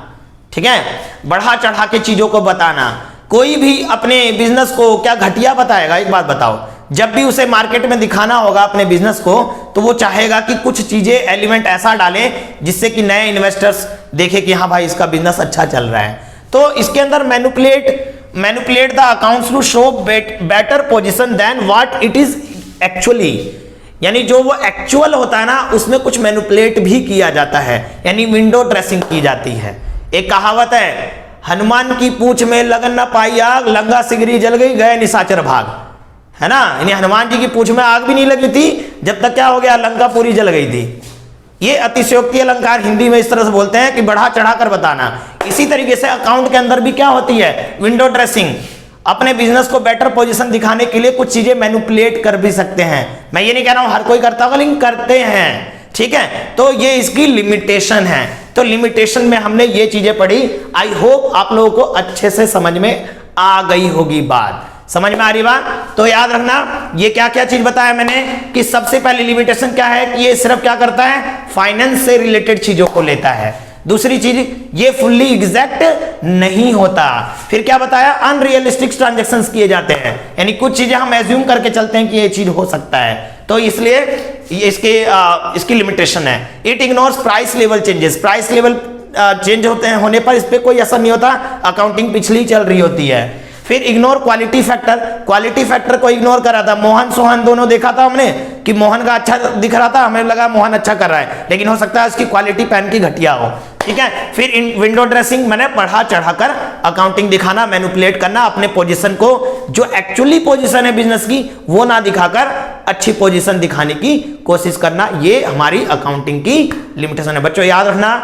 ठीक है, बढ़ा चढ़ा के चीजों को बताना। कोई भी अपने बिजनेस को क्या घटिया बताएगा? एक बात बताओ, जब भी उसे मार्केट में दिखाना होगा अपने बिजनेस को, तो वो चाहेगा कि कुछ चीजें एलिमेंट ऐसा डाले जिससे कि नए इन्वेस्टर्स देखे कि हाँ भाई इसका बिजनेस अच्छा चल रहा है। तो इसके अंदर manipulate the accounts to show better position than what it is actually, यानी जो वो एक्चुअल होता है ना, उसमें कुछ मैनिपुलेट भी किया जाता है, यानी विंडो ड्रेसिंग की जाती है। एक कहावत है, हनुमान की पूंछ में लगन न पाई आग, लंगा सिगरी जल गई, गए निशाचर भाग, है ना। यानी हनुमान जी की पूंछ में आग भी नहीं लगी थी जब तक क्या हो गया? लंका पूरी जल गई थी। ये अतिशयोक्ति अलंकार हिंदी में इस तरह से बोलते हैं कि बढ़ा चढ़ा कर बताना। इसी तरीके से अकाउंट के अंदर भी क्या होती है? Window dressing. अपने बिजनेस को बेटर पोजीशन दिखाने के लिए कुछ चीजें मैनिपुलेट कर भी सकते हैं। मैं ये नहीं कह रहा हूं हर कोई करता होगा, लेकिन करते हैं। ठीक है, तो ये इसकी लिमिटेशन है। तो लिमिटेशन में हमने ये चीजें पढ़ी। आई होप आप लोगों को अच्छे से समझ में आ गई होगी बात। समझ में आ रही बात? तो याद रखना, ये क्या क्या चीज बताया मैंने कि सबसे पहली लिमिटेशन क्या है कि ये सिर्फ क्या करता है? फाइनेंस से रिलेटेड चीजों को लेता है। दूसरी चीज, ये फुल्ली एग्जैक्ट नहीं होता। फिर क्या बताया? अनरियलिस्टिक ट्रांजैक्शंस किए जाते हैं, यानी कुछ चीजें हम एज्यूम करके चलते हैं कि ये चीज हो सकता है, तो इसलिए इसकी लिमिटेशन है। It ignores price level changes. Price level change होते हैं होने पर इस पर कोई असर नहीं होता, अकाउंटिंग पिछली चल रही होती है। फिर ignore quality factor, quality factor को इग्नोर करा था। मोहन सोहन दोनों देखा था हमने कि मोहन का अच्छा दिख रहा था, हमें लगा मोहन अच्छा कर रहा है, लेकिन हो सकता है उसकी क्वालिटी पेन की घटिया हो, ठीक है। फिर इन विंडो ड्रेसिंग, मैंने बढ़ा चढ़ाकर अकाउंटिंग दिखाना, मैनिपुलेट करना, अपने पोजीशन को जो एक्चुअली पोजीशन है बिजनेस की वो ना दिखाकर अच्छी पोजीशन दिखाने की कोशिश करना, ये हमारी अकाउंटिंग की लिमिटेशन है। बच्चों याद रखना,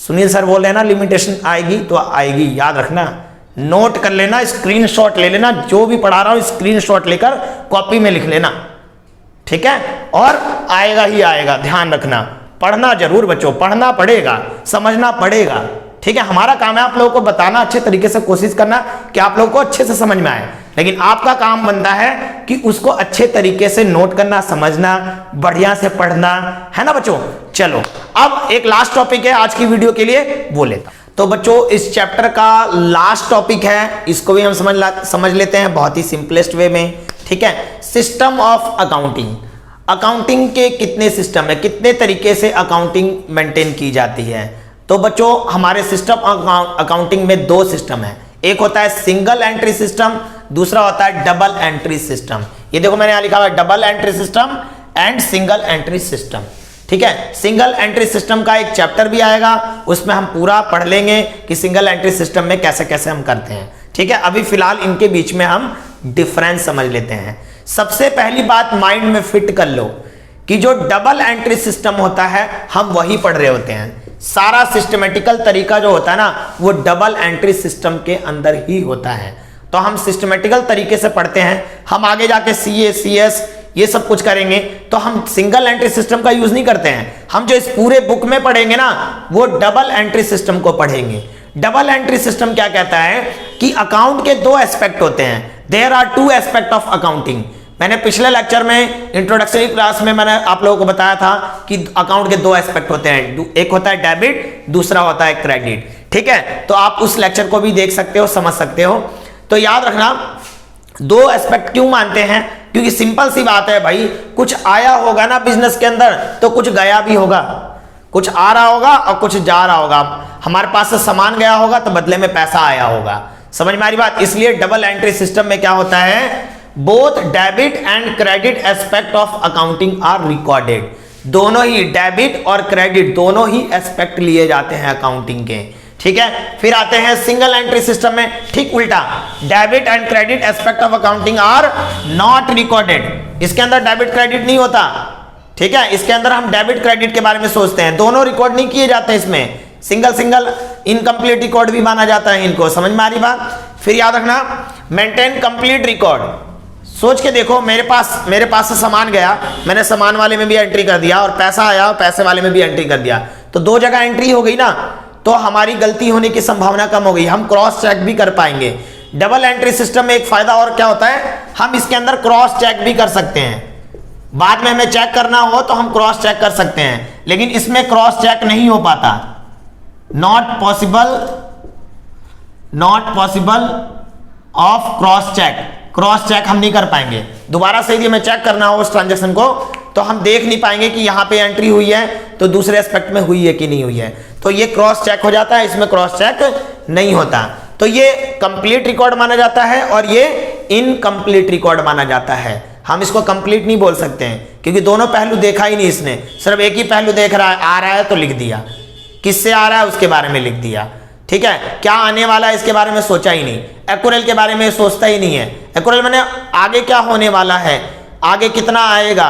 सुनील सर बोल रहे हैं ना लिमिटेशन आएगी तो आएगी, याद रखना, नोट कर लेना, स्क्रीनशॉट ले लेना, जो भी पढ़ा रहा हूं स्क्रीनशॉट लेकर कॉपी में लिख लेना, ठीक है। और आएगा ही आएगा, ध्यान रखना, पढ़ना जरूर बच्चों, पढ़ना पड़ेगा, समझना पड़ेगा, ठीक है। हमारा काम है आप लोगों को बताना, अच्छे तरीके से कोशिश करना कि आप लोगों को अच्छे से समझ में आए, लेकिन आपका काम बनता है कि उसको अच्छे तरीके से नोट करना, समझना, बढ़िया से पढ़ना, है ना बच्चों। चलो अब एक लास्ट टॉपिक है आज की वीडियो के लिए, वो लेता हूं। तो बच्चों इस चैप्टर का लास्ट टॉपिक है, इसको भी हम समझ लेते हैं बहुत ही सिंपलेस्ट वे में, ठीक है। सिस्टम ऑफ अकाउंटिंग, अकाउंटिंग के कितने सिस्टम है, कितने तरीके से अकाउंटिंग मेंटेन की जाती है। तो बच्चों हमारे सिस्टम अकाउंटिंग में दो सिस्टम है, एक होता है सिंगल एंट्री सिस्टम, दूसरा होता है डबल एंट्री सिस्टम। ये देखो मैंने यहां लिखा हुआ है double entry system and single entry system, ठीक है। सिंगल एंट्री सिस्टम का एक चैप्टर भी आएगा, उसमें हम पूरा पढ़ लेंगे कि सिंगल एंट्री सिस्टम में कैसे कैसे हम करते हैं, ठीक है। अभी फिलहाल इनके बीच में हम डिफरेंस समझ लेते हैं। सबसे पहली बात माइंड में फिट कर लो कि जो डबल एंट्री सिस्टम होता है हम वही पढ़ रहे होते हैं, सारा सिस्टमेटिकल तरीका जो होता है ना वो डबल एंट्री सिस्टम के अंदर ही होता है। तो हम सिस्टमेटिकल तरीके से पढ़ते हैं, हम आगे जाके सीए सीएस ये सब कुछ करेंगे तो हम सिंगल एंट्री सिस्टम का यूज नहीं करते हैं, हम जो इस पूरे बुक में पढ़ेंगे ना वो डबल एंट्री सिस्टम को पढ़ेंगे। डबल एंट्री सिस्टम क्या कहता है कि अकाउंट के दो एस्पेक्ट होते हैं, there are two aspect of accounting. मैंने पिछले लेक्चर में इंट्रोडक्टरी क्लास में मैंने आप लोगों को बताया था कि अकाउंट के दो एस्पेक्ट होते हैं, एक होता है डेबिट, दूसरा होता है क्रेडिट, ठीक है। तो आप उस लेक्चर को भी देख सकते हो, समझ सकते हो। तो याद रखना दो एस्पेक्ट क्यों मानते हैं, क्योंकि सिंपल सी बात है भाई, कुछ आया होगा ना बिजनेस के अंदर तो कुछ गया भी होगा, कुछ आ रहा होगा और कुछ जा रहा होगा। हमारे पास से सामान गया होगा तो बदले में पैसा आया होगा, समझ में आ रही बात। इसलिए डबल एंट्री सिस्टम में क्या होता है, both debit and credit aspect of accounting are recorded. दोनों ही डेबिट और क्रेडिट दोनों ही एस्पेक्ट लिए जाते हैं अकाउंटिंग के, ठीक है। फिर आते हैं सिंगल एंट्री सिस्टम में, ठीक उल्टा, debit and credit aspect of accounting are not recorded. इसके अंदर डेबिट क्रेडिट नहीं होता, ठीक है। इसके अंदर हम डेबिट क्रेडिट के बारे में सोचते हैं, दोनों रिकॉर्ड नहीं किए जाते इसमें, सिंगल सिंगल इनकम्प्लीट रिकॉर्ड भी माना जाता है इनको, समझ में आ रही बात। फिर याद रखना मेंटेन कंप्लीट रिकॉर्ड। सोच के देखो, मेरे पास से सामान गया, मैंने सामान वाले में भी एंट्री कर दिया और पैसा आया पैसे वाले में भी एंट्री कर दिया, तो दो जगह एंट्री हो गई ना, तो हमारी गलती होने की संभावना कम हो गई, हम क्रॉस चेक भी कर पाएंगे। डबल एंट्री सिस्टम में एक फायदा और क्या होता है, हम इसके अंदर क्रॉस चेक भी कर सकते हैं, बाद में हमें चेक करना हो तो हम क्रॉस चेक कर सकते हैं, लेकिन इसमें क्रॉस चेक नहीं हो पाता, not possible of cross check हम नहीं कर पाएंगे। दोबारा से यदि हमें चेक करना हो उस ट्रांजेक्शन को तो हम देख नहीं पाएंगे कि यहां पे एंट्री हुई है तो दूसरे एस्पेक्ट में हुई है कि नहीं हुई है, तो ये क्रॉस चेक हो जाता है, इसमें क्रॉस चेक नहीं होता। तो ये कंप्लीट रिकॉर्ड माना जाता है और ये इनकम्प्लीट रिकॉर्ड माना जाता है। हम इसको कंप्लीट नहीं बोल सकते हैं क्योंकि दोनों पहलू देखा ही नहीं इसने, सिर्फ एक ही पहलू देख रहा है, आ रहा है तो लिख दिया, किससे आ रहा है उसके बारे में लिख दिया, ठीक है। क्या आने वाला है इसके बारे में सोचा ही नहीं, एक्यूरेल के बारे में सोचता ही नहीं है। एक्यूरेल मैंने आगे क्या होने वाला है, आगे कितना आएगा,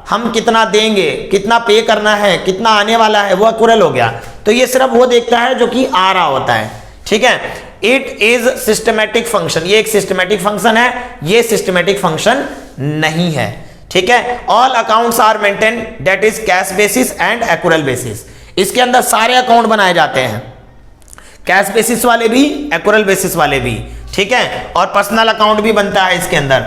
हम कितना देंगे, कितना पे करना है, कितना आने वाला है, वो एक्यूरेल हो गया। तो ये सिर्फ वो देखता है जो कि आ रहा होता है, ठीक है। इट इज सिस्टमैटिक फंक्शन, ये एक सिस्टमैटिक फंक्शन है, ये सिस्टमैटिक फंक्शन नहीं है, ठीक है। All accounts are maintain, that is cash basis and accrual basis. इसके अंदर सारे अकाउंट बनाए जाते हैं, कैश बेसिस वाले भी, एक्यूरेल बेसिस वाले भी, ठीक है। और पर्सनल अकाउंट भी बनता है इसके अंदर,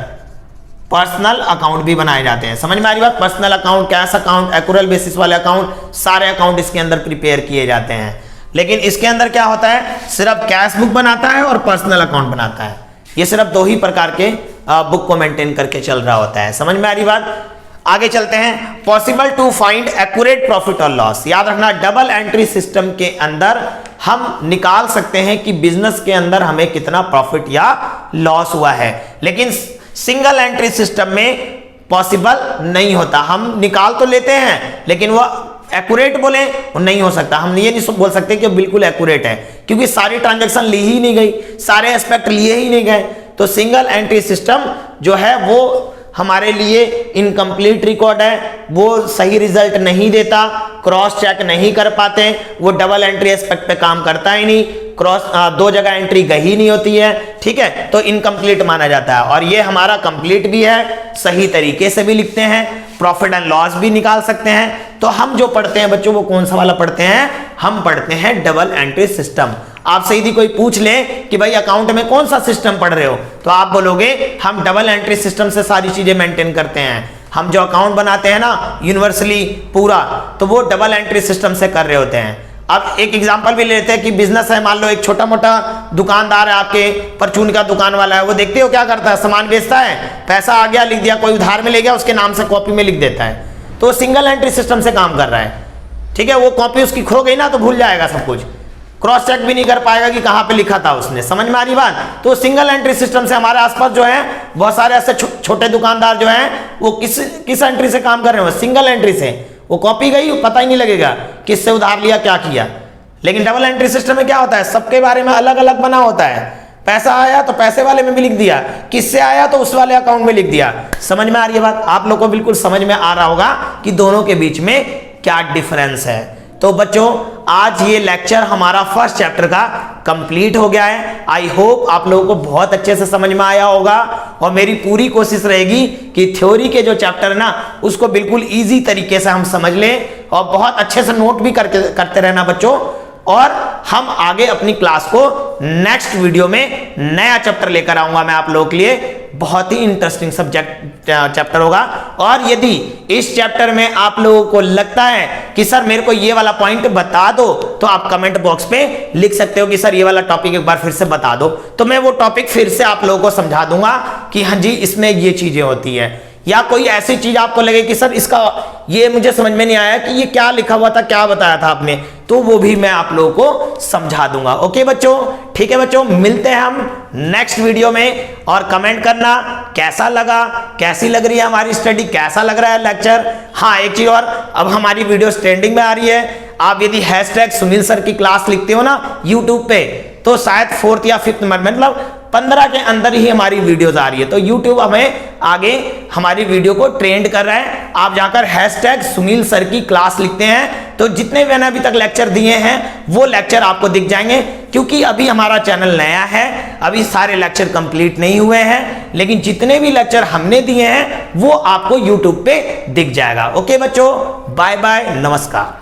पर्सनल अकाउंट भी बनाए जाते हैं, समझ में आ रही बात। Personal account, cash account, accrual basis वाले अकाउंट, सारे अकाउंट इसके अंदर प्रिपेयर किए जाते हैं। लेकिन इसके अंदर क्या होता है, सिर्फ कैश बुक बनाता है और पर्सनल अकाउंट बनाता है, ये सिर्फ दो ही प्रकार के बुक को मेंटेन करके चल रहा होता है, समझ में आ रही बात। आगे चलते हैं। Possible to find accurate profit और लॉस। याद रखना, डबल एंट्री सिस्टम के अंदर हम निकाल सकते हैं कि बिजनेस के अंदर हमें कितना प्रॉफिट या लॉस हुआ है, लेकिन सिंगल एंट्री सिस्टम में पॉसिबल नहीं होता। हम निकाल तो लेते हैं लेकिन वह एक्यूरेट बोले वो नहीं हो सकता। हम ये नहीं बोल सकते कि बिल्कुल एक्यूरेट है, क्योंकि सारी ट्रांजैक्शन ली ही नहीं गई, सारे एस्पेक्ट लिए ही नहीं गए। तो सिंगल एंट्री सिस्टम जो है वो हमारे लिए इनकम्प्लीट रिकॉर्ड है, वो सही रिजल्ट नहीं देता, क्रॉस चेक नहीं कर पाते, वो डबल एंट्री एस्पेक्ट पे काम करता ही नहीं, क्रॉस दो जगह एंट्री गई नहीं होती है, ठीक है, तो इनकम्प्लीट माना जाता है। और ये हमारा कंप्लीट भी है, सही तरीके से भी लिखते हैं, प्रॉफिट एंड लॉस भी निकाल सकते हैं। तो हम जो पढ़ते हैं बच्चों, वो कौन सा वाला पढ़ते हैं? हम पढ़ते हैं डबल एंट्री सिस्टम। आपसे यदि कोई पूछ ले कि भाई अकाउंट में कौन सा सिस्टम पढ़ रहे हो, तो आप बोलोगे हम डबल एंट्री सिस्टम से सारी चीजें मेंटेन करते हैं। हम जो अकाउंट बनाते हैं ना यूनिवर्सली पूरा, तो वो डबल एंट्री सिस्टम से कर रहे होते हैं। अब एक एग्जांपल भी लेते हैं कि बिजनेस है, मान लो एक छोटा मोटा दुकानदार है, आपके परचून का दुकान वाला है, वो देखते हो क्या करता है, सामान बेचता है, पैसा आ गया लिख दिया, कोई उधार में ले गया उसके नाम से कॉपी में लिख देता है, तो सिंगल एंट्री सिस्टम से काम कर रहा है, ठीक है। वो कॉपी उसकी खो गई ना तो भूल जाएगा सब कुछ, क्रॉस चेक भी नहीं कर पाएगा कि कहां पे लिखा था उसने, समझ में आ रही बात। तो सिंगल एंट्री सिस्टम से हमारे आसपास जो है बहुत सारे ऐसे छोटे दुकानदार जो हैं वो किस एंट्री से काम कर रहे हैं, सिंगल एंट्री से। वो कॉपी गई पता ही नहीं लगेगा किससे उधार लिया क्या किया। लेकिन डबल एंट्री सिस्टम में क्या होता है, सबके बारे में अलग अलग बना होता है। पैसा आया तो पैसे वाले में भी लिख दिया, किससे आया तो उस वाले अकाउंट में लिख दिया। समझ में आ रही है बात? आप लोगों को बिल्कुल समझ में आ रहा होगा कि दोनों के बीच में क्या डिफरेंस है। तो बच्चों आज ये लेक्चर हमारा फर्स्ट चैप्टर का कंप्लीट हो गया है। आई होप आप लोगों को बहुत अच्छे से समझ में आया होगा, और मेरी पूरी कोशिश रहेगी कि थ्योरी के जो चैप्टर है ना उसको बिल्कुल इजी तरीके से हम समझ लें, और बहुत अच्छे से नोट भी करते रहना बच्चों। और हम आगे अपनी क्लास को नेक्स्ट वीडियो में नया चैप्टर लेकर आऊंगा मैं आप लोगों के लिए। बहुत ही इंटरेस्टिंग सब्जेक्ट चैप्टर होगा। और यदि इस चैप्टर में आप लोगों को लगता है कि सर मेरे को ये वाला पॉइंट बता दो, तो आप कमेंट बॉक्स पे लिख सकते हो कि सर ये वाला टॉपिक एक बार फिर से बता दो, तो मैं वो टॉपिक फिर से आप लोगों को समझा दूंगा कि हाँ जी इसमें ये चीजें होती है। या कोई ऐसी चीज आपको लगे कि सर इसका ये मुझे समझ में नहीं आया कि ये क्या लिखा हुआ था, क्या बताया था आपने, तो वो भी मैं आप लोगों को समझा दूंगा। ओके बच्चों, ठीक है बच्चों, मिलते हैं हम नेक्स्ट वीडियो में। और कमेंट करना कैसा लगा, कैसी लग रही है हमारी स्टडी, कैसा लग रहा है लेक्चर। हाँ एक चीज और, अब हमारी वीडियो ट्रेंडिंग में आ रही है। आप यदि हैशटैग सुनील सर की क्लास लिखते हो ना यूट्यूब पे, तो शायद 4th या 5th नंबर, मतलब 15 के अंदर ही हमारी वीडियोस आ रही है। तो यूट्यूब हमें आगे हमारी वीडियो को ट्रेंड कर रहा है। आप जाकर हैशटैग सुनील सर की क्लास लिखते हैं तो जितने मैंने अभी तक लेक्चर दिए हैं वो लेक्चर आपको दिख जाएंगे। क्योंकि अभी हमारा चैनल नया है, अभी सारे लेक्चर कंप्लीट नहीं हुए हैं, लेकिन जितने भी लेक्चर हमने दिए हैं वो आपको यूट्यूब पे दिख जाएगा। ओके बच्चों, बाय बाय, नमस्कार।